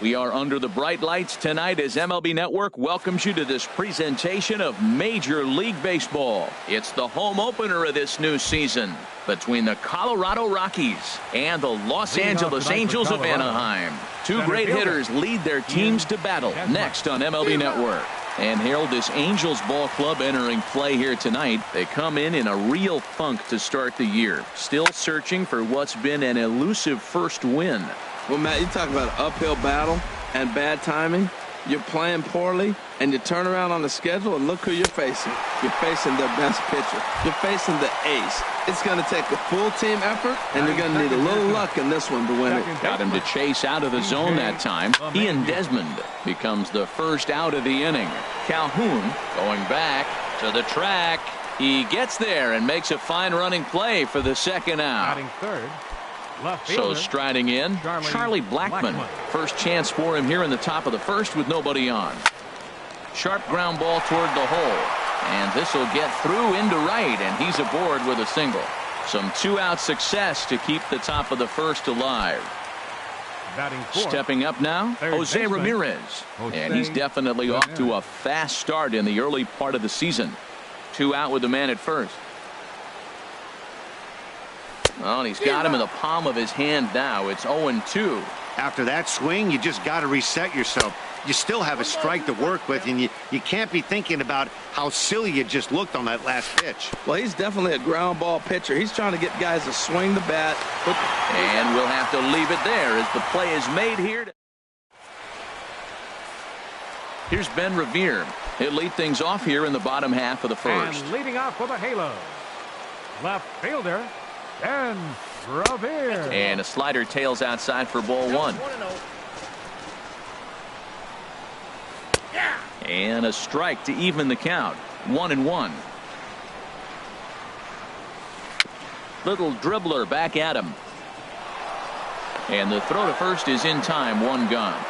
We are under the bright lights tonight as MLB Network welcomes you to this presentation of Major League Baseball. It's the home opener of this new season between the Colorado Rockies and the Los Angeles Angels of Anaheim. Two great hitters lead their teams to battle next on MLB Network. And Harold, this Angels ball club entering play here tonight. They come in a real funk to start the year. Still searching for what's been an elusive first win. Well, Matt, you talk about an uphill battle and bad timing. You're playing poorly, and you turn around on the schedule, and look who you're facing. You're facing their best pitcher. You're facing the ace. It's going to take a full team effort, and you're going to need a little luck in this one to win it. Got him to chase out of the zone that time. Ian Desmond becomes the first out of the inning. Calhoun going back to the track. He gets there and makes a fine running play for the second out. Batting third. So striding in, Charlie Blackmon. First chance for him here in the top of the first with nobody on. Sharp ground ball toward the hole. And this will get through into right, and he's aboard with a single. Some two-out success to keep the top of the first alive. Stepping up now, Jose Ramirez. And he's definitely off to a fast start in the early part of the season. 2 out with the man at first. Well, and he's got him in the palm of his hand now. It's 0-2. After that swing, you just got to reset yourself. You still have a strike to work with, and you can't be thinking about how silly you just looked on that last pitch. Well, he's definitely a ground ball pitcher. He's trying to get guys to swing the bat. And we'll have to leave it there as the play is made here. Here's Ben Revere. He'll lead things off here in the bottom half of the first. And leading off with a halo, left fielder, Ben Revere. And a slider tails outside for ball one. And a strike to even the count. 1-1. Little dribbler back at him. And the throw to first is in time. 1 gone.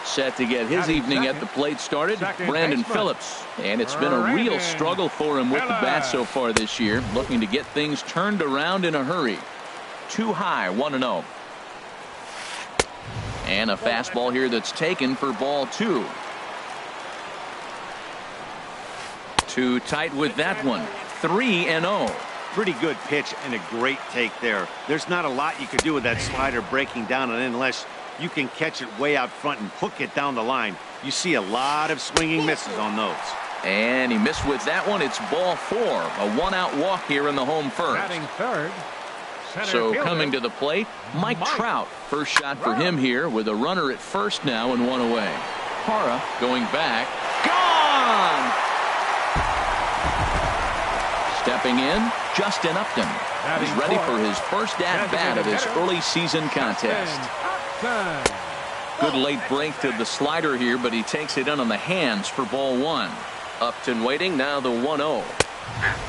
Set to get his evening at the plate started, Brandon Phillips. And it's been a real struggle for him with the bat so far this year. Looking to get things turned around in a hurry. Too high, 1-0. And a fastball here that's taken for ball 2. Too tight with that one. 3-0. Pretty good pitch and a great take there. There's not a lot you could do with that slider breaking down and in unless you can catch it way out front and hook it down the line. You see a lot of swinging misses on those. And he missed with that one. It's ball 4. A 1-out walk here in the home first. Batting third. So coming to the plate, Mike Trout. First shot for him here with a runner at first now and 1 away. Parra going back. Gone! Stepping in, Justin Upton. He's ready for his first at-bat of this early season contest. Good late break to the slider here, but he takes it in on the hands for ball 1. Upton waiting, now the 1-0.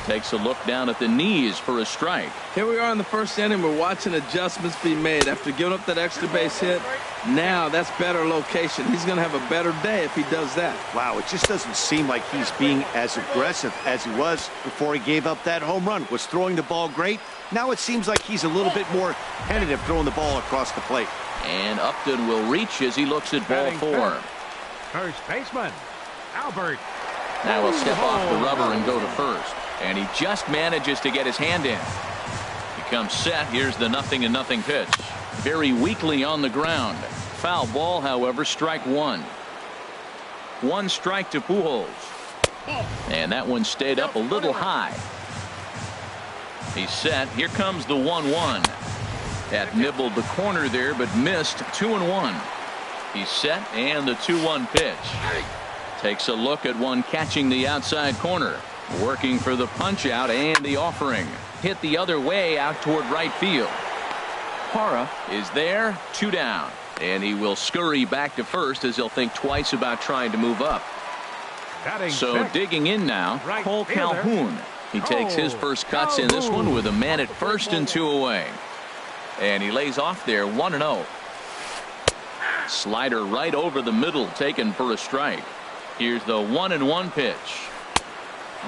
Takes a look down at the knees for a strike. Here we are in the first inning. We're watching adjustments be made after giving up that extra base hit. Now that's better location. He's going to have a better day if he does that. Wow, it just doesn't seem like he's being as aggressive as he was before he gave up that home run. Was throwing the ball great. Now it seems like he's a little bit more tentative throwing the ball across the plate. And Upton will reach as he looks at ball 4. First baseman, Albert. Now he'll step off the rubber and go to first. And he just manages to get his hand in. He comes set. Here's the 0-0 pitch. Very weakly on the ground. Foul ball, however, strike 1. 1 strike to Pujols. And that one stayed up a little high. He's set. Here comes the 1-1. That nibbled the corner there, but missed. 2-1. He's set, and the 2-1 pitch. Takes a look at one catching the outside corner. Working for the punch out and the offering. Hit the other way out toward right field. Parra is there, 2 down. And he will scurry back to first as he'll think twice about trying to move up. So digging in now, Cole Calhoun. He takes his first cuts in this one with a man at first and 2 away. And he lays off there, 1-0. Slider right over the middle, taken for a strike. Here's the 1-1 pitch.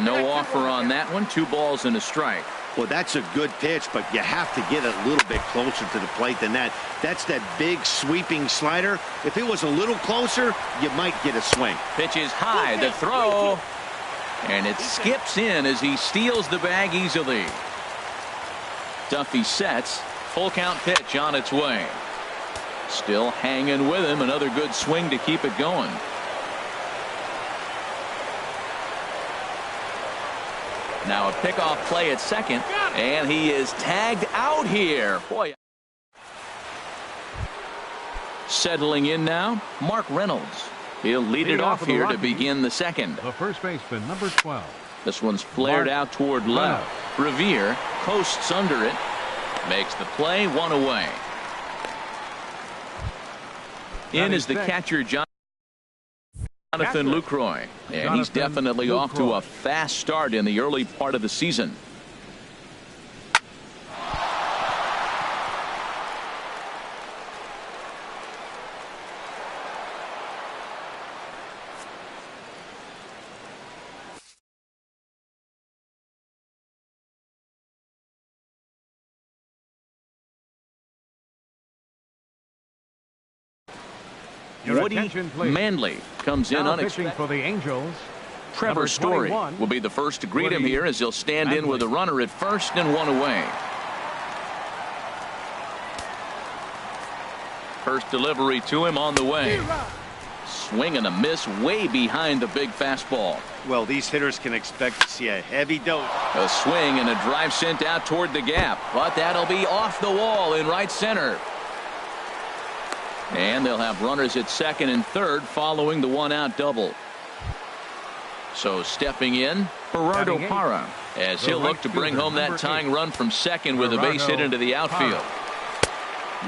No offer on that one. 2 balls and a strike. Well, that's a good pitch, but you have to get a little bit closer to the plate than that. That's that big sweeping slider. If it was a little closer, you might get a swing. Pitch is high. The throw. And it skips in as he steals the bag easily. Duffy sets. Full count pitch on its way. Still hanging with him. Another good swing to keep it going. Now a pickoff play at second, and he is tagged out here. Boy. Settling in now, Mark Reynolds. He'll lead it off here to begin the second. The first baseman, number 12. This one's flared out toward left. Revere coasts under it. Makes the play, 1 away. In is the catcher, Jonathan Lucroy. And he's definitely off to a fast start in the early part of the season. Woody Manley comes in unexpected for the Angels. Trevor Story will be the first to greet him here as he'll stand in with a runner at first and 1 away. First delivery to him on the way. Swing and a miss way behind the big fastball. Well, these hitters can expect to see a heavy dose. A swing and a drive sent out toward the gap, but that'll be off the wall in right center. And they'll have runners at second and third following the 1-out double. So stepping in, Gerardo Parra, as he'll look to bring home that tying run from second with a base hit into the outfield.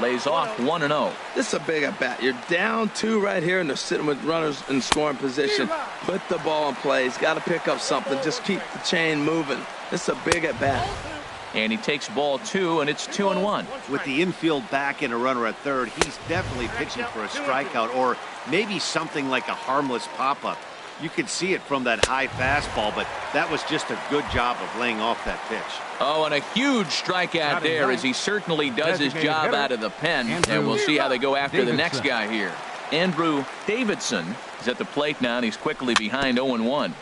Lays off 1-0. This is a big at bat. You're down 2 right here, and they're sitting with runners in scoring position. Put the ball in play. He's got to pick up something. Just keep the chain moving. This is a big at bat. And he takes ball 2, and it's 2-1. With the infield back and a runner at third, he's definitely pitching for a strikeout or maybe something like a harmless pop-up. You could see it from that high fastball, but that was just a good job of laying off that pitch. Oh, and a huge strikeout there as he certainly does his job out of the pen. And we'll see how they go after the next guy here. Andrew Davidson is at the plate now, and he's quickly behind 0-1.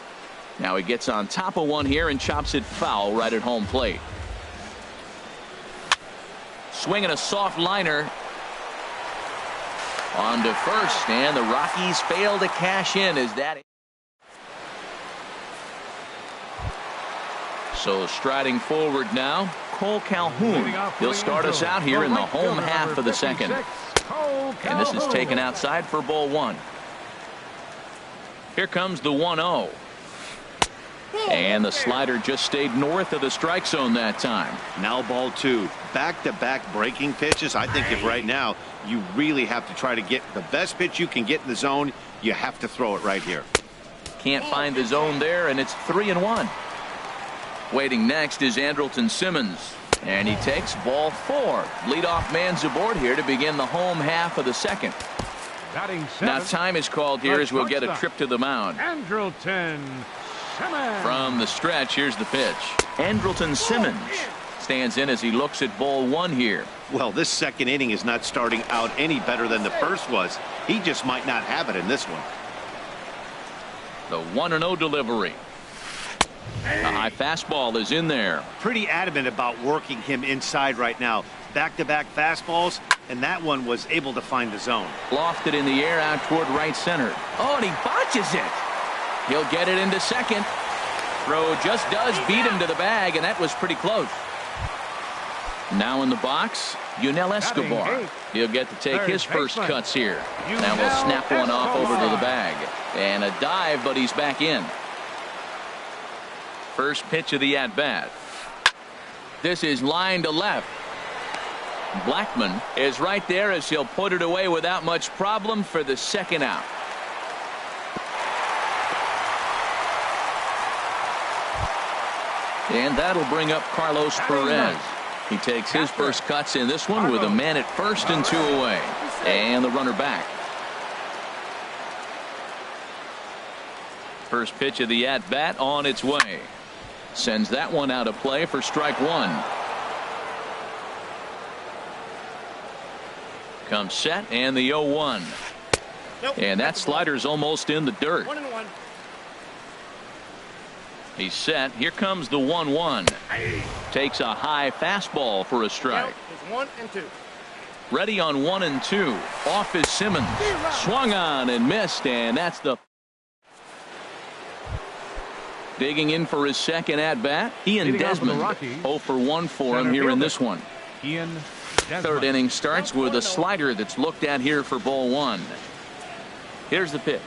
Now he gets on top of one here and chops it foul right at home plate. Swinging a soft liner on to first, and the Rockies fail to cash in. Is that so? Striding forward now, Cole Calhoun. He'll start us out here in the home half of the second. And this is taken outside for ball 1. Here comes the 1-0. And the slider just stayed north of the strike zone that time. Now ball 2. Back-to-back breaking pitches. I think if right now you really have to try to get the best pitch you can get in the zone, you have to throw it right here. Can't find the zone there, and it's 3-1. Waiting next is Andrelton Simmons. And he takes ball 4. Leadoff man's aboard here to begin the home half of the second. Now time is called here as we'll get a trip to the mound. Andrelton Simmons. From the stretch, here's the pitch. Andrelton Simmons stands in as he looks at ball 1 here. Well, this second inning is not starting out any better than the first was. He just might not have it in this one. The 1-0 delivery. A high fastball is in there. Pretty adamant about working him inside right now. Back-to-back fastballs, and that one was able to find the zone. Lofted in the air out toward right center. Oh, and he botches it. He'll get it into second. Throw just does beat him to the bag, and that was pretty close. Now in the box, Yunel Escobar. He'll get to take his first cuts here. Now we'll snap one off over to the bag. And a dive, but he's back in. First pitch of the at-bat. This is line to left. Blackman is right there as he'll put it away without much problem for the second out. And that'll bring up Carlos Perez. He takes his first cuts in this one with a man at first and 2 away. And the runner back. First pitch of the at-bat on its way. Sends that one out of play for strike one. Comes set and the 0-1. Nope. And that slider's almost in the dirt. 1-1. He's set. Here comes the 1-1. Takes a high fastball for a strike. It's 1 and 2. Ready on 1 and 2. Off is Simmons. Swung on and missed, and that's the. Digging in for his second at bat, Ian Leading off for the Desmond. Rockies, 0 for 1 for him center here in fielder, this one. Ian Desmond. Third inning starts with a slider that's looked at here for ball one. Here's the pitch.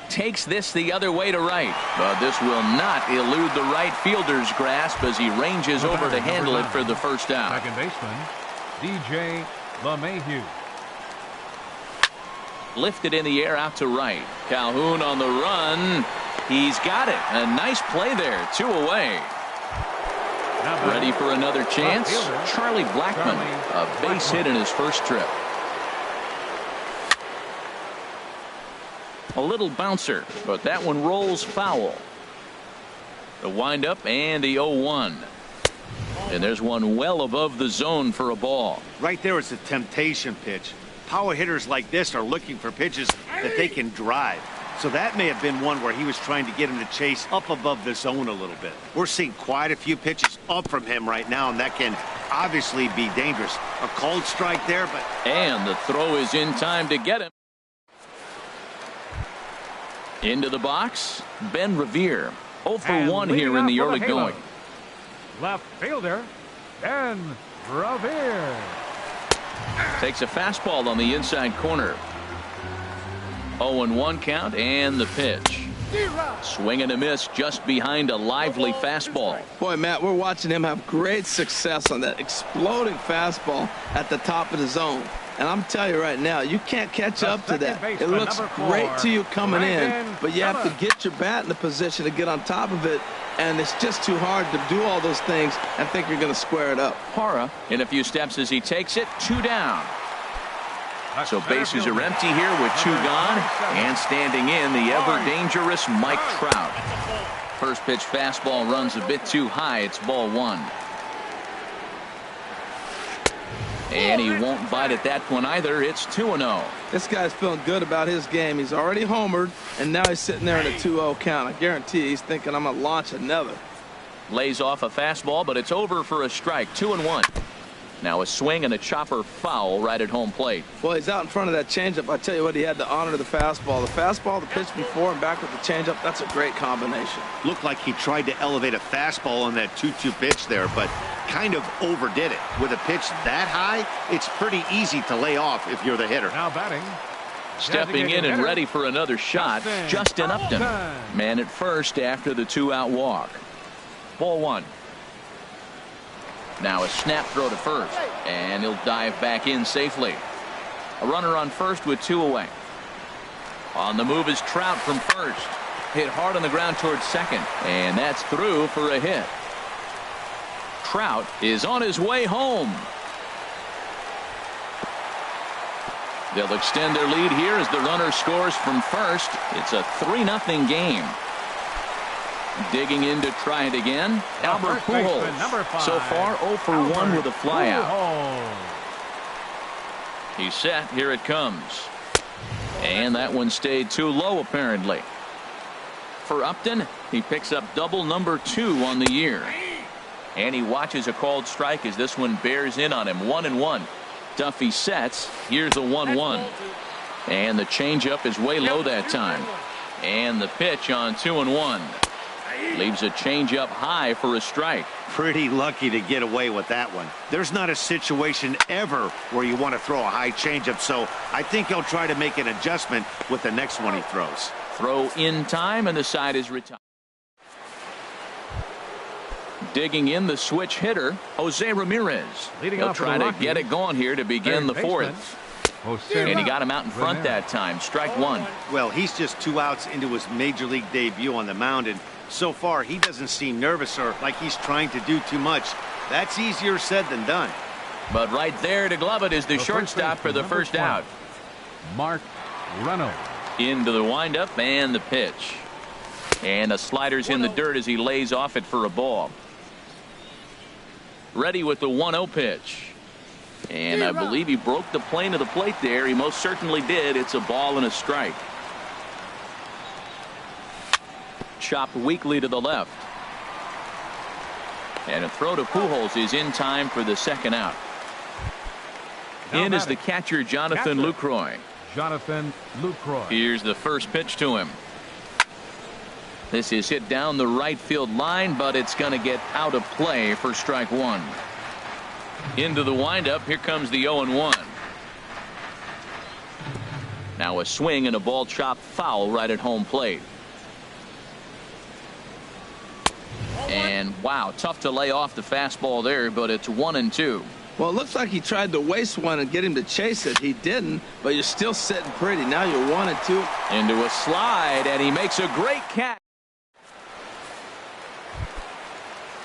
Takes this the other way to right, but this will not elude the right fielder's grasp as he ranges over to handle it for the first out. Second baseman, DJ LeMahieu. Lifted in the air out to right. Calhoun on the run. He's got it. A nice play there. 2 away. Ready for another chance. Charlie Blackmon. A base hit in his first trip. A little bouncer, but that one rolls foul. The windup and the 0-1. And there's one well above the zone for a ball. Right there is a temptation pitch. Power hitters like this are looking for pitches that they can drive. So that may have been one where he was trying to get him to chase up above the zone a little bit. We're seeing quite a few pitches up from him right now, and that can obviously be dangerous. A cold strike there, but. And the throw is in time to get him. Into the box, Ben Revere. 0 for And 1 leading here in off the for early Halo, going. left fielder, Ben Revere. Takes a fastball on the inside corner. 0-1 count and the pitch. Swing and a miss just behind a lively fastball. Boy, Matt, we're watching him have great success on that exploding fastball at the top of the zone. And I'm telling you right now, you can't catch up to that. It looks great to you coming in, but you have to get your bat in the position to get on top of it. And it's just too hard to do all those things and think you're going to square it up. Hara in a few steps as he takes it. 2 down. So bases are empty here with 2 gone. And standing in, the ever-dangerous Mike Trout. First pitch fastball runs a bit too high. It's ball 1. And he won't bite at that one either. It's 2-0. This guy's feeling good about his game. He's already homered, and now he's sitting there in a 2-0 count. I guarantee he's thinking, I'm going to launch another. Lays off a fastball, but it's over for a strike. 2-1. Now a swing and a chopper foul right at home plate. Well, he's out in front of that changeup. I tell you what, he had to honor the fastball. The fastball, the pitch before, and back with the changeup, that's a great combination. Looked like he tried to elevate a fastball on that 2-2 pitch there, but kind of overdid it. With a pitch that high, it's pretty easy to lay off if you're the hitter. Now batting. Stepping in and ready for another shot, Justin Upton. Man at first after the 2-out walk. Ball 1. Now a snap throw to first, and he'll dive back in safely. A runner on first with 2 away. On the move is Trout from first. Hit hard on the ground towards second, and that's through for a hit. Trout is on his way home. They'll extend their lead here as the runner scores from first. It's a 3-0 game. Digging in to try it again, Albert Pujols. So far 0 for 1 with a flyout. He's set. Here it comes. And that one stayed too low apparently. For Upton, he picks up double number 2 on the year. And he watches a called strike as this one bears in on him. 1-1. Duffy sets. Here's a 1-1. And the changeup is way low that time. And the pitch on 2-1. Leaves a changeup high for a strike. Pretty lucky to get away with that one. There's not a situation ever where you want to throw a high changeup, so I think he'll try to make an adjustment with the next one he throws. Throw in time, and the side is retired. Digging in the switch hitter, Jose Ramirez. He'll try to get it going here to begin the 4th. And he got him out in front that time. Strike 1. Well, he's just 2 outs into his major league debut on the mound, and so far he doesn't seem nervous or like he's trying to do too much. That's easier said than done. But right there to glove it is the shortstop for the first out. Mark Reynolds. Into the windup and the pitch. And a slider's in the dirt as he lays off it for a ball. Ready with the 1-0 pitch. And I believe he broke the plane of the plate there. He most certainly did. It's a ball and a strike. Chopped weakly to the left. And a throw to Pujols is in time for the second out. In is the catcher, Jonathan Lucroy. Jonathan Lucroy. Here's the first pitch to him. This is hit down the right field line, but it's going to get out of play for strike one. Into the windup. Here comes the 0-1. Now a swing and a ball chopped foul right at home plate. And wow, tough to lay off the fastball there, but it's 1-2. Well, it looks like he tried to waste one and get him to chase it. He didn't, but you're still sitting pretty. Now you're 1-2. Into a slide, and he makes a great catch.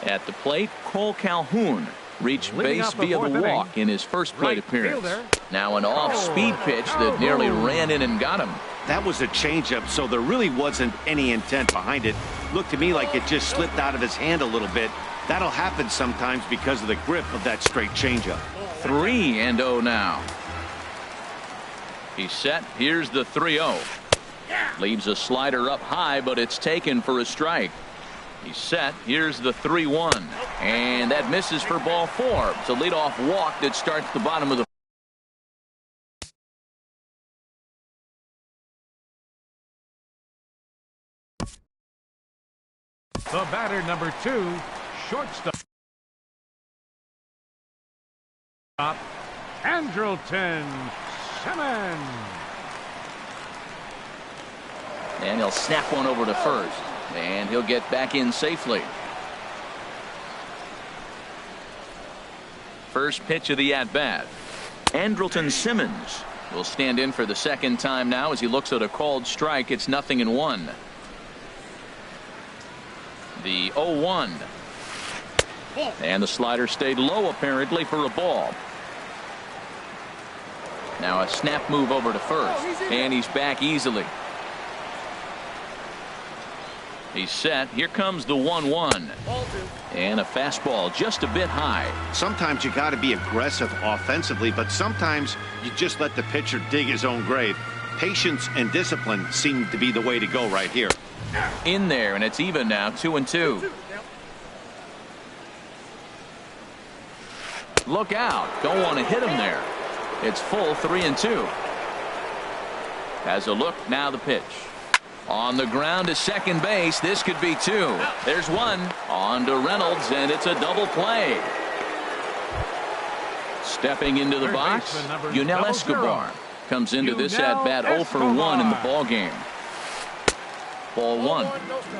At the plate, Cole Calhoun reached base via the walk in his first plate appearance. Now an off-speed pitch that nearly ran in and got him. That was a changeup, so there really wasn't any intent behind it. Looked to me like it just slipped out of his hand a little bit. That'll happen sometimes because of the grip of that straight changeup. 3-0 now. He's set. Here's the 3-0. Leaves a slider up high, but it's taken for a strike. He's set. Here's the 3-1. And that misses for ball four. It's a leadoff walk that starts the bottom of the. The batter, number 2, shortstop. Andrelton Simmons. And he'll snap one over to first. And he'll get back in safely. First pitch of the at-bat. Andrelton Simmons will stand in for the second time now as he looks at a called strike. It's 0-1. The 0-1. And the slider stayed low apparently for a ball. Now a snap move over to first. And he's back easily. He's set. Here comes the 1-1. And a fastball just a bit high. Sometimes you got to be aggressive offensively, but sometimes you just let the pitcher dig his own grave. Patience and discipline seem to be the way to go right here. In there, and it's even now, 2-2. Look out. Don't want to hit him there. It's full 3-2. Has a look. Now the pitch. On the ground to second base. This could be two. There's one. On to Reynolds, and it's a double play. Stepping into the box, Yunel Escobar comes into this at-bat 0 for 1 in the ball game. Ball one.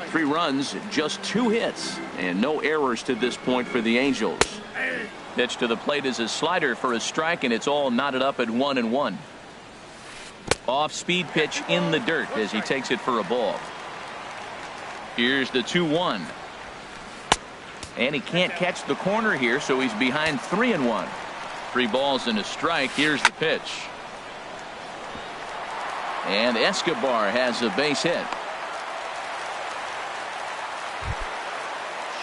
3 runs, just 2 hits, and no errors to this point for the Angels. Pitch to the plate is a slider for a strike, and it's all knotted up at 1-1. Off-speed pitch in the dirt as he takes it for a ball. Here's the 2-1. And he can't catch the corner here, so he's behind 3-1. 3 balls and a strike. Here's the pitch. And Escobar has a base hit.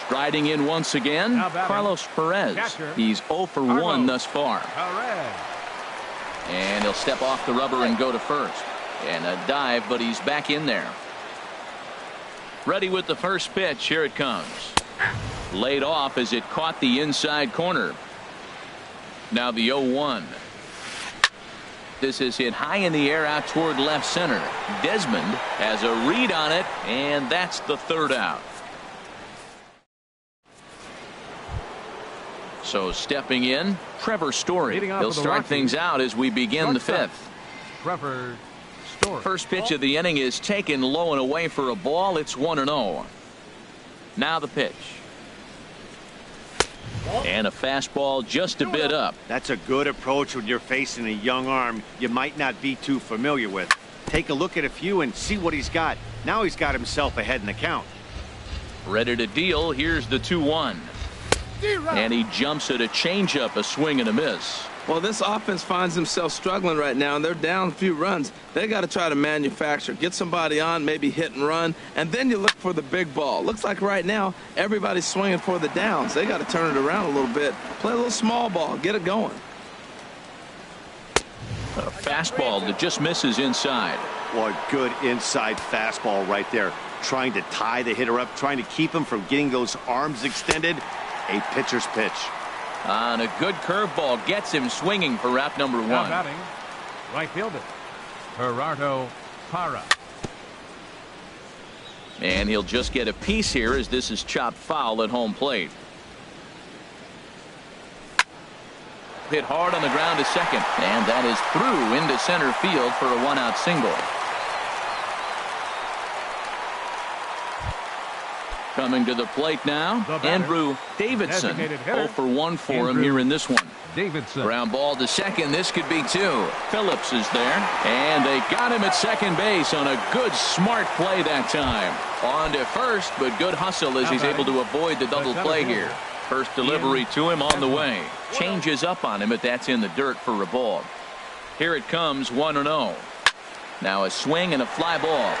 Striding in once again, Carlos Perez. He's 0 for 1 thus far. And he'll step off the rubber and go to first. And a dive, but he's back in there. Ready with the first pitch. Here it comes. Laid off as it caught the inside corner. Now the 0-1. This is hit high in the air out toward left center. Desmond has a read on it, and that's the 3rd out. So stepping in, Trevor Story. He'll start things out as we begin the 5th. Trevor Story. First pitch of the inning is taken low and away for a ball. It's 1-0. Now the pitch. And a fastball just a bit up. That's a good approach when you're facing a young arm you might not be too familiar with. Take a look at a few and see what he's got. Now he's got himself ahead in the count. Ready to deal. Here's the 2-1. And he jumps at a changeup, a swing and a miss. Well, this offense finds themselves struggling right now, and they're down a few runs. They got to try to manufacture, get somebody on, maybe hit and run, and then you look for the big ball. Looks like right now everybody's swinging for the downs. They got to turn it around a little bit, play a little small ball, get it going. A fastball that just misses inside. Well, a good inside fastball right there. Trying to tie the hitter up, trying to keep him from getting those arms extended. A pitcher's pitch. And a good curveball gets him swinging for route number Now one. batting, right fielder, Gerardo Parra. And he'll just get a piece here as this is chopped foul at home plate. Hit hard on the ground to second, and that is through into center field for a one-out single. Coming to the plate now, Andrew Davidson. 0 for 1 for him here in this one. Davidson. Ground ball to second. This could be two. Phillips is there, and they got him at second base on a good, smart play that time. On to first, but good hustle as he's able to avoid the double play here. First delivery to him on the way. Changes up on him, but that's in the dirt for a ball. Here it comes, 1-0. Now a swing and a fly ball.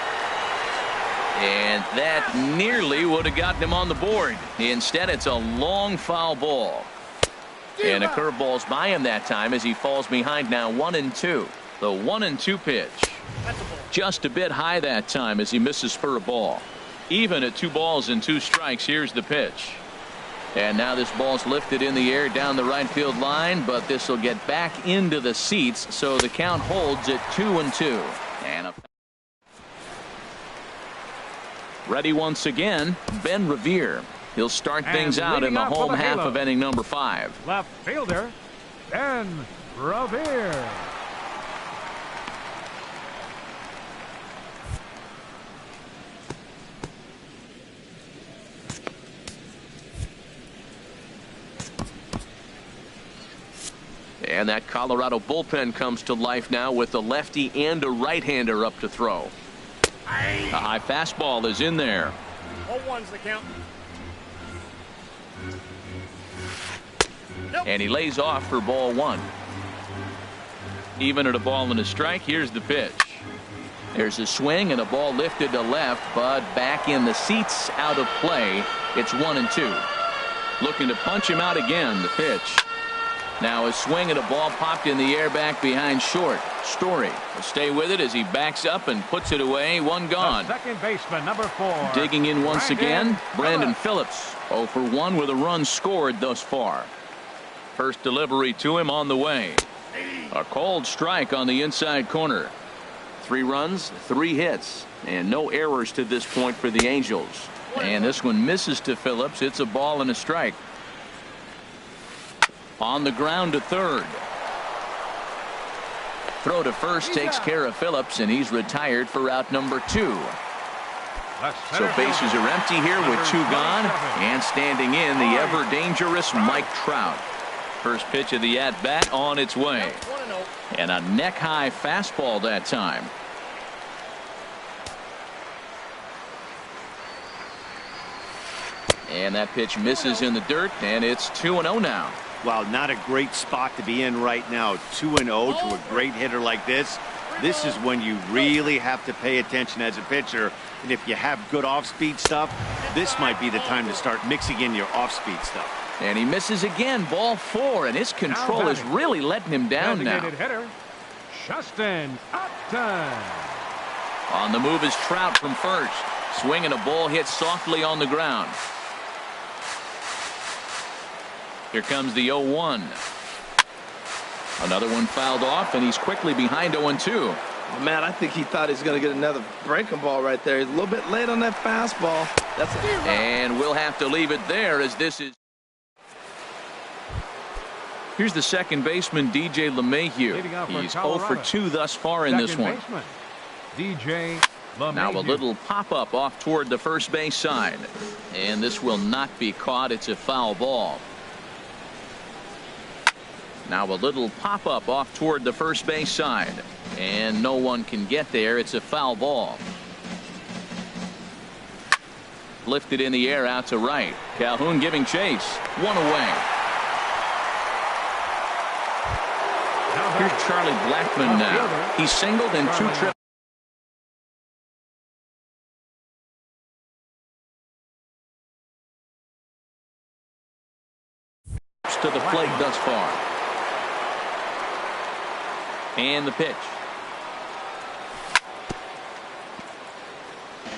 And that nearly would have gotten him on the board. Instead, it's a long foul ball. And a curveball's by him that time as he falls behind now 1-2. The 1-2 pitch. Just a bit high that time as he misses for a ball. Even at 2 balls and 2 strikes, here's the pitch. And now this ball's lifted in the air down the right field line, but this will get back into the seats, so the count holds at 2-2. And a ready once again, Ben Revere. He'll start things out in the home half of inning number 5. Left fielder, Ben Revere. And that Colorado bullpen comes to life now with a lefty and a right-hander up to throw. A high fastball is in there. 0-1's the count. And he lays off for ball 1. Even at a ball and a strike, here's the pitch. There's a swing and a ball lifted to left, but back in the seats, out of play. It's 1-2. Looking to punch him out again, the pitch. Now a swing and a ball popped in the air back behind short. Story will stay with it as he backs up and puts it away. One gone. The second baseman, number 4. Digging in once again, Brandon Phillips. 0 for 1 with a run scored thus far. First delivery to him on the way. A cold strike on the inside corner. 3 runs, 3 hits, and no errors to this point for the Angels. And this one misses to Phillips. It's a ball and a strike. On the ground to third. Throw to first takes care of Phillips, and he's retired for out number 2. So bases are empty here with 2 gone, and standing in the ever dangerous Mike Trout. First pitch of the at bat on its way, and a neck high fastball that time. And that pitch misses in the dirt, and it's 2-0 now. Wow, not a great spot to be in right now. 2-0 to a great hitter like this. This is when you really have to pay attention as a pitcher. And if you have good off-speed stuff, this might be the time to start mixing in your off-speed stuff. And he misses again, ball 4, and his control is really letting him down now. Hitter, Justin Upton. On the move is Trout from first. Swinging a ball hit softly on the ground. Here comes the 0-1. Another one fouled off, and he's quickly behind 0-2. Oh, man, I think he thought he was going to get another breaking ball right there. He's a little bit late on that fastball. That's it. And we'll have to leave it there as this is. Here's the second baseman, DJ LeMahieu. He's 0 for 2 thus far in this one. DJ LeMahieu. Now a little pop-up off toward the first base side. And this will not be caught. It's a foul ball. Now a little pop-up off toward the first base side. And no one can get there. It's a foul ball. Lifted in the air out to right. Calhoun giving chase. 1 away. Here's Charlie Blackmon now. He singled in 2 trips to the plate thus far. And the pitch.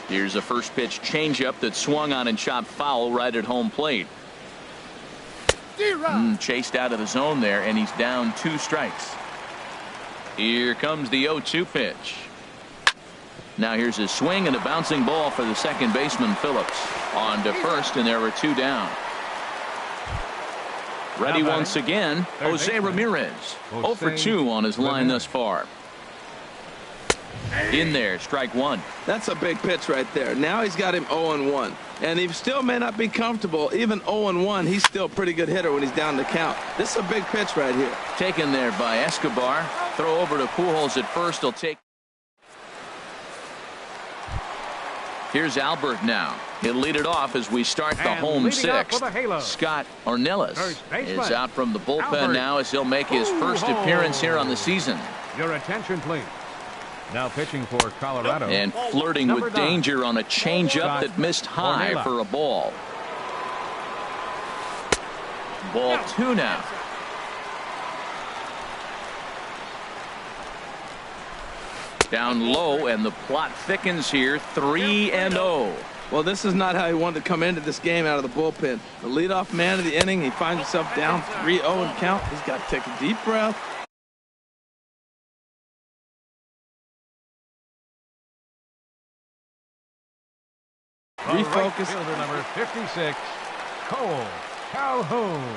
Here's a first pitch changeup that swung on and chopped foul right at home plate. Chased out of the zone there, and he's down 2 strikes. Here comes the 0-2 pitch. Now here's a swing and a bouncing ball for the second baseman Phillips. On to first, and there were 2 down. Ready once again, Jose Ramirez. 0 for 2 on his line thus far. In there, strike 1. That's a big pitch right there. Now he's got him 0-1. And he still may not be comfortable. Even 0-1, he's still a pretty good hitter when he's down the count. This is a big pitch right here. Taken there by Escobar. Throw over to Pujols at first. He'll take. Here's Albert now. He'll lead it off as we start the home 6th. Scott Ornelas is out from the bullpen now as he'll make his first appearance here on the season. Your attention, please. Now pitching for Colorado. And flirting with danger on a changeup that missed high for a ball. Ball 2 now. Down low, and the plot thickens here. 3-0. Well, this is not how he wanted to come into this game out of the bullpen. The leadoff man of the inning, he finds himself down 3-0 in count. He's got to take a deep breath. Refocus. Right fielder number 56, Cole Calhoun.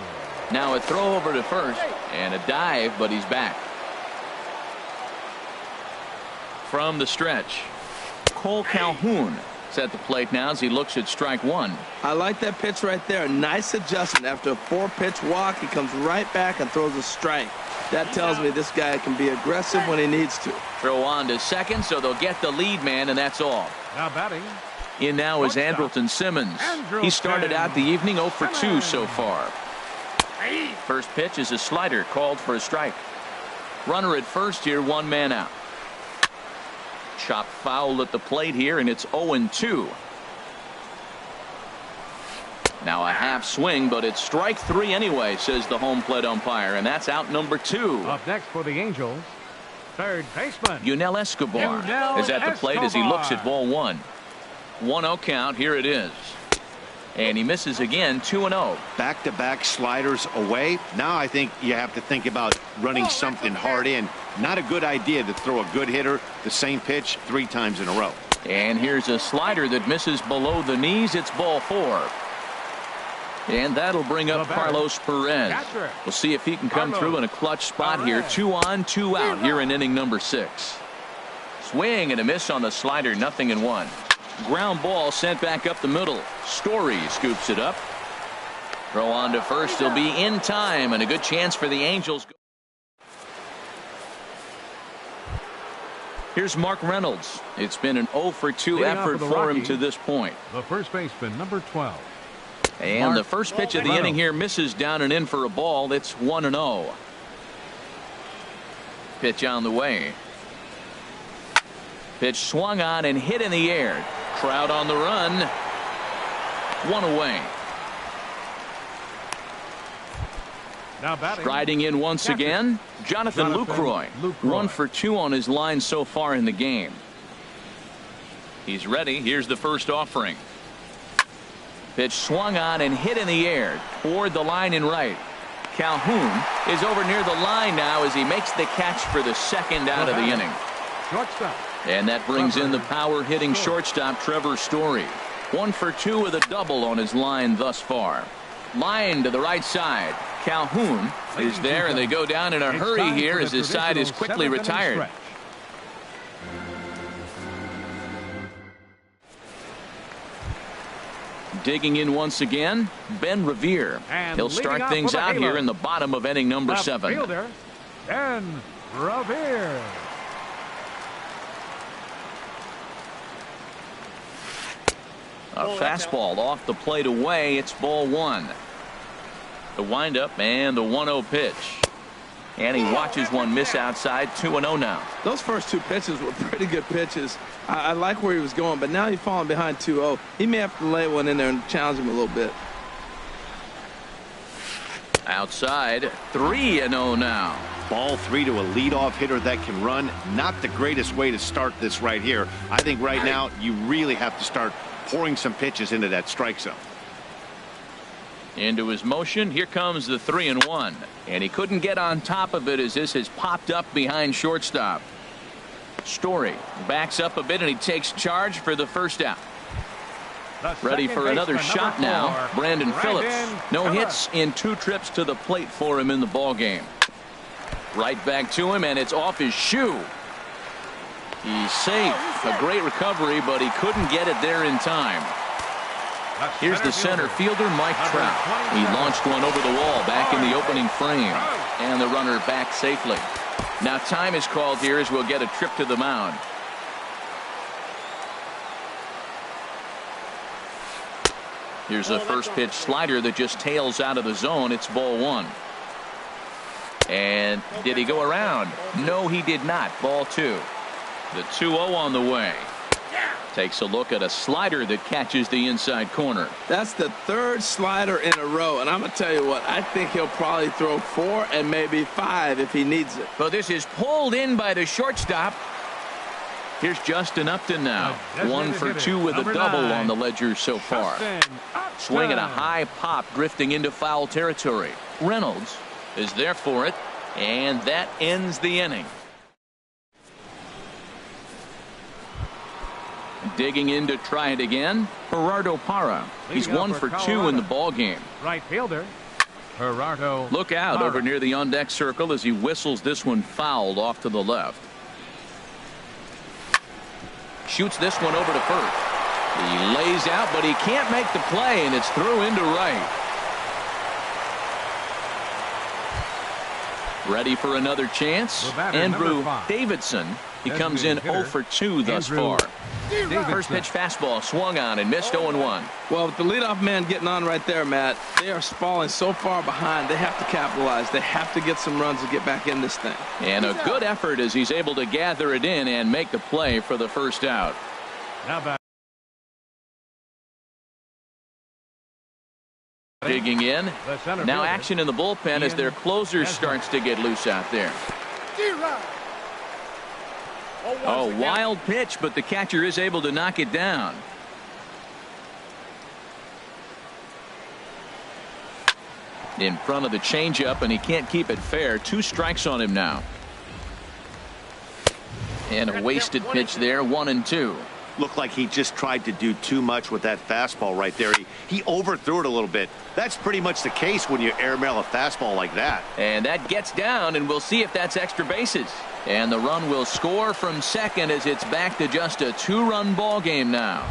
Now a throw over to first and a dive, but he's back. From the stretch, Cole Calhoun is at the plate now as he looks at strike 1. I like that pitch right there. Nice adjustment. After a 4-pitch walk, he comes right back and throws a strike. That tells me this guy can be aggressive when he needs to. Throw on to second, so they'll get the lead man, and that's all. Now batting. In now is Andrelton Simmons. He started out the evening 0 for 2 so far. First pitch is a slider called for a strike. Runner at first here, 1 man out. Chop foul at the plate here, and it's 0-2. Now a half swing, but it's strike 3 anyway, says the home plate umpire, and that's out number 2. Up next for the Angels, third baseman Yunel Escobar is at the plate as he looks at ball 1. 1-0 count. Here it is. And he misses again. 2-0. Back-to-back sliders away. Now I think you have to think about running something hard in. Not a good idea to throw a good hitter the same pitch 3 times in a row. And here's a slider that misses below the knees. It's ball 4. And that'll bring up Carlos Perez. We'll see if he can come through in a clutch spot here. 2 on, 2 out here in inning number 6. Swing and a miss on the slider. 0-1. Ground ball sent back up the middle. Story scoops it up. Throw on to first. He'll be in time, and a good chance for the Angels. Here's Mark Reynolds. It's been an 0 for 2 effort for him to this point. The first baseman, number 12. And the first pitch of the inning here misses down and in for a ball. It's 1-0. Pitch on the way. Pitch swung on and hit in the air. Crowd on the run. 1 away. Now batting. Striding in once again, Jonathan Lucroy. 1 for 2 on his line so far in the game. He's ready. Here's the first offering. Pitch swung on and hit in the air toward the line and right. Calhoun is over near the line now as he makes the catch for the second out of the inning. Shortstop. And that brings in the power-hitting shortstop Trevor Story. 1 for 2 with a double on his line thus far. Line to the right side. Calhoun is there, and they go down in a hurry here as his side is quickly retired. Digging in once again, Ben Revere. He'll start things out here in the bottom of inning number 7. Fielder, Ben Revere. A fastball off the plate away. It's ball 1. The windup and the 1-0 pitch. And he watches one miss outside. 2-0 now. Those first two pitches were pretty good pitches. I like where he was going, but now he's falling behind 2-0. He may have to lay one in there and challenge him a little bit. Outside, 3-0 now. Ball 3 to a leadoff hitter that can run. Not the greatest way to start this right here. I think right now you really have to start pouring some pitches into that strike zone. Into his motion. Here comes the 3-1. And he couldn't get on top of it as this has popped up behind shortstop. Story backs up a bit and he takes charge for the first out. Ready for another shot now. Brandon Phillips. No hits in 2 trips to the plate for him in the ball game. Right back to him, and it's off his shoe. He's safe. A great recovery, but he couldn't get it there in time. Here's the center fielder, Mike Trout. He launched one over the wall back in the opening frame. And the runner back safely. Now time is called here as we'll get a trip to the mound. Here's a first pitch slider that just tails out of the zone. It's ball 1. And did he go around? No, he did not. Ball 2. The 2-0 on the way. Takes a look at a slider that catches the inside corner. That's the 3rd slider in a row, and I'm going to tell you what, I think he'll probably throw 4 and maybe 5 if he needs it. But this is pulled in by the shortstop. Here's Justin Upton now. 1 for 2 with a double on the ledger so far. Swinging a high pop, drifting into foul territory. Reynolds is there for it, and that ends the inning. Digging in to try it again, Gerardo Parra. He's 1 for 2 in the ball game. Right fielder, Gerardo. Look out Parra. over near the on-deck circle as he whistles this one fouled off to the left. Shoots this one over to first. He lays out, but he can't make the play, and it's through into right. Ready for another chance. Andrew Davidson. He comes in 0 for 2 thus far. First pitch fastball swung on and missed 0-1. Well, with the leadoff man getting on right there, Matt, they are falling so far behind. They have to capitalize. They have to get some runs to get back in this thing. And a good effort as he's able to gather it in and make the play for the first out. Now back. Digging in. Now action in the bullpen as their closer starts to get loose out there. Oh, wild pitch, but the catcher is able to knock it down. In front of the changeup, and he can't keep it fair. 2 strikes on him now. And a wasted pitch there, 1-2. Looked like he just tried to do too much with that fastball right there. He overthrew it a little bit. That's pretty much the case when you airmail a fastball like that. And that gets down, and we'll see if that's extra bases. And the run will score from second as it's back to just a 2-run ball game now.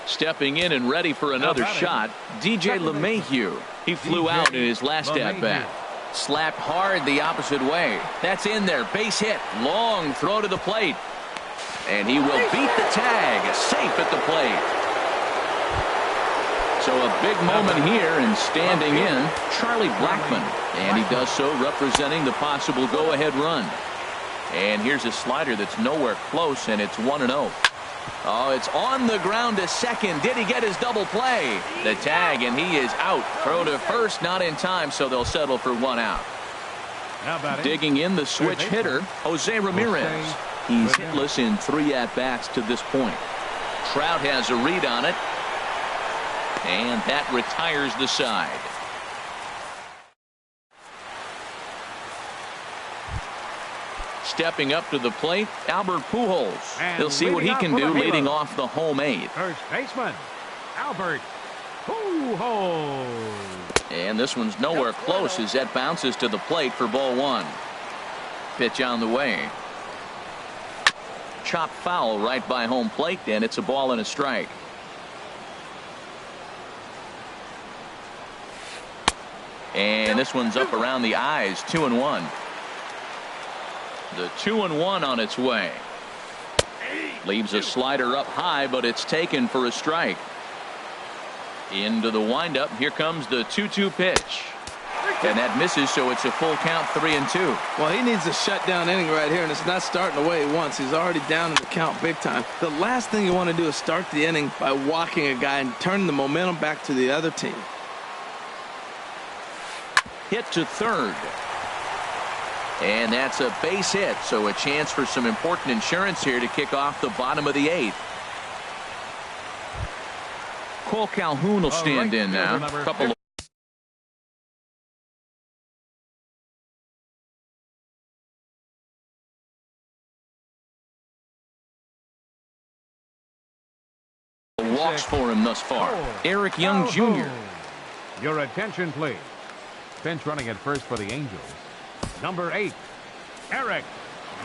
Stepping in and ready for another shot, DJ LeMahieu. He flew out in his last at-bat. Slapped hard the opposite way. That's in there. Base hit. Long throw to the plate. And he will beat the tag. Safe at the plate. So a big moment here, and standing in, Charlie Blackmon. And he does so representing the possible go-ahead run. And here's a slider that's nowhere close, and it's 1-0. Oh, it's on the ground to second. Did he get his double play? The tag, and he is out. Throw to first, not in time, so they'll settle for 1 out. Digging in, the switch hitter, Jose Ramirez. He's hitless in 3 at-bats to this point. Trout has a read on it. And that retires the side. Stepping up to the plate, Albert Pujols. He'll see what he can do leading off the home 8th. First baseman, Albert Pujols. And this one's nowhere close as that bounces to the plate for ball 1. Pitch on the way. Chop foul right by home plate, and it's a ball and a strike. And this one's up around the eyes, 2-1. The 2-1 on its way. Leaves a slider up high, but it's taken for a strike. Into the windup. Here comes the 2-2 pitch. And that misses, so it's a full count, 3-2. Well, he needs a shutdown inning right here, and it's not starting the way he wants. He's already down in the count big time. The last thing you want to do is start the inning by walking a guy and turning the momentum back to the other team. Hit to third. And that's a base hit, so a chance for some important insurance here to kick off the bottom of the 8th. Cole Calhoun will stand in now. Couple of walks for him thus far. Eric Young Jr. Your attention, please. Pinch running at first for the Angels. Number 8, Eric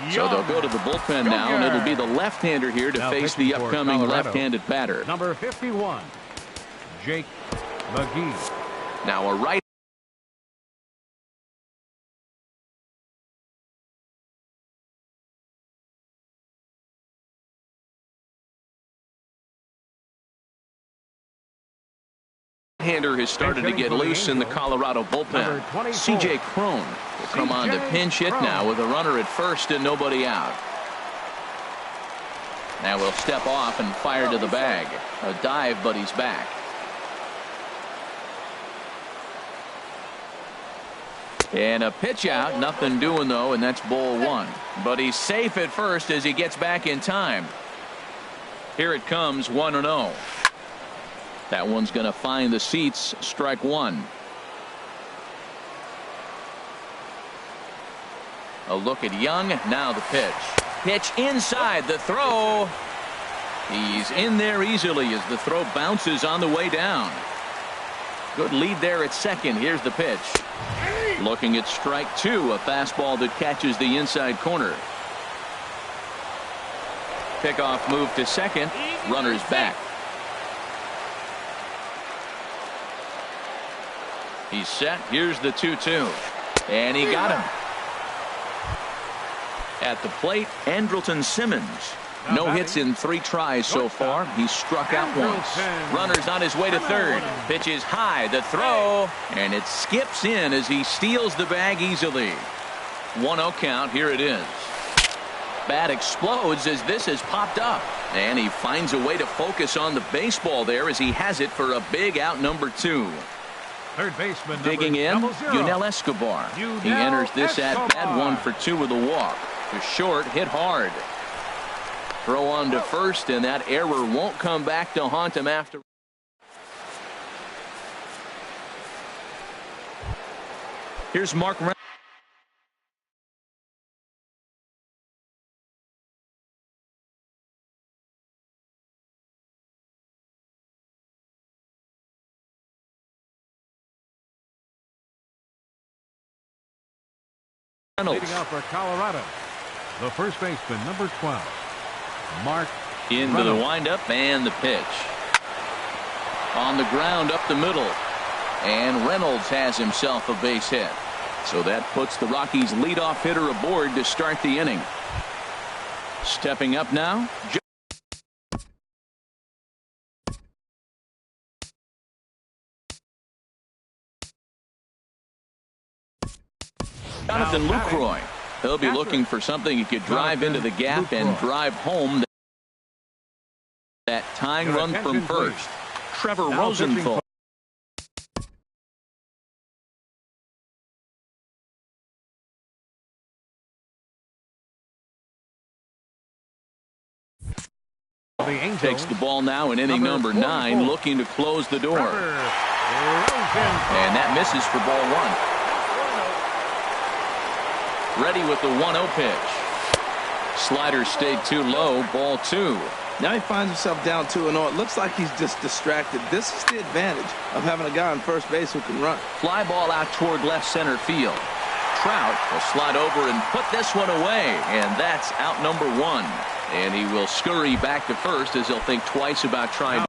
Young. So they'll go to the bullpen now, and it'll be the left-hander here to face the upcoming left-handed batter. Number 51, Jake McGee. Now a right. Hander has started to get loose in the Colorado bullpen. C.J. Cron will come on to pinch hit now with a runner at first and nobody out. Now he'll step off and fire to the bag. A dive, but he's back. And a pitch out, nothing doing though, and that's ball 1. But he's safe at first as he gets back in time. Here it comes, 1-0. That one's going to find the seats. Strike 1. A look at Young. Now the pitch. Pitch inside. The throw. He's in there easily as the throw bounces on the way down. Good lead there at second. Here's the pitch. Looking at strike 2. A fastball that catches the inside corner. Pickoff move to second. Runner's back. He's set. Here's the 2-2. And he got him. At the plate, Andrelton Simmons. No hits in 3 tries so far. He's struck out once. Runner's on his way to third. Pitch is high. The throw. And it skips in as he steals the bag easily. 1-0 count. Here it is. Bat explodes as this has popped up. And he finds a way to focus on the baseball there as he has it for a big out number 2. Third baseman digging in, Yunel Escobar. He enters this at bat 1 for 2 with a walk. To short, hit hard. Throw on to first, and that error won't come back to haunt him after. Here's Mark Reynolds. Leading out for Colorado, the first baseman, number 12, Mark into Reynolds. The windup and the pitch. On the ground up the middle. And Reynolds has himself a base hit. So that puts the Rockies leadoff hitter aboard to start the inning. Stepping up now, Jonathan Lucroy. He'll be looking for something he could drive into the gap and drive home that tying run from first. Trevor Rosenthal. Takes the ball now in inning number 9, looking to close the door. And that misses for ball 1. Ready with the 1-0 pitch. Slider stayed too low. Ball 2. Now he finds himself down 2-0. It looks like he's just distracted. This is the advantage of having a guy on first base who can run. Fly ball out toward left center field. Trout will slide over and put this one away. And that's out number 1. And he will scurry back to first as he'll think twice about trying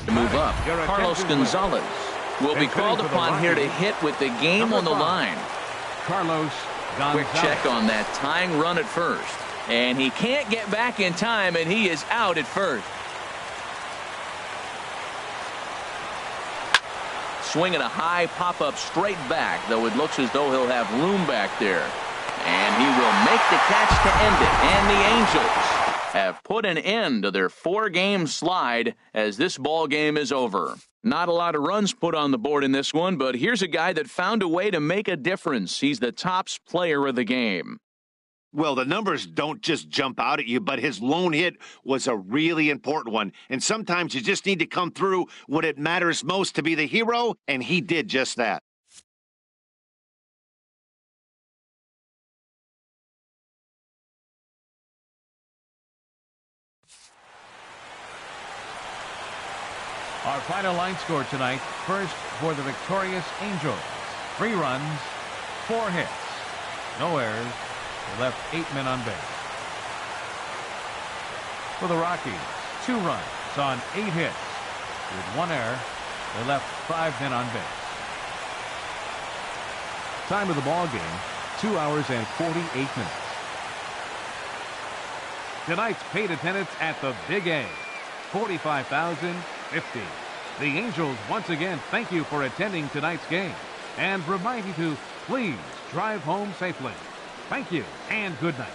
to move up. Carlos Gonzalez will be called upon here to hit with the game on the line. Carlos Gonzalez. Quick check on that tying run at first. And he can't get back in time, and he is out at first. swinging a high pop-up straight back, though it looks as though he'll have room back there. And he will make the catch to end it. And the Angels have put an end to their 4-game slide as this ball game is over. Not a lot of runs put on the board in this one, but here's a guy that found a way to make a difference. He's the tops player of the game. Well, the numbers don't just jump out at you, but his lone hit was a really important one. And sometimes you just need to come through when it matters most to be the hero, and he did just that. Our final line score tonight. First for the victorious Angels. 3 runs, 4 hits, no errors. They left 8 men on base. For the Rockies, 2 runs on 8 hits. With 1 error, they left 5 men on base. Time of the ball game, 2 hours and 48 minutes. Tonight's paid attendance at the Big A, 45,050. The Angels once again thank you for attending tonight's game and remind you to please drive home safely. Thank you and good night.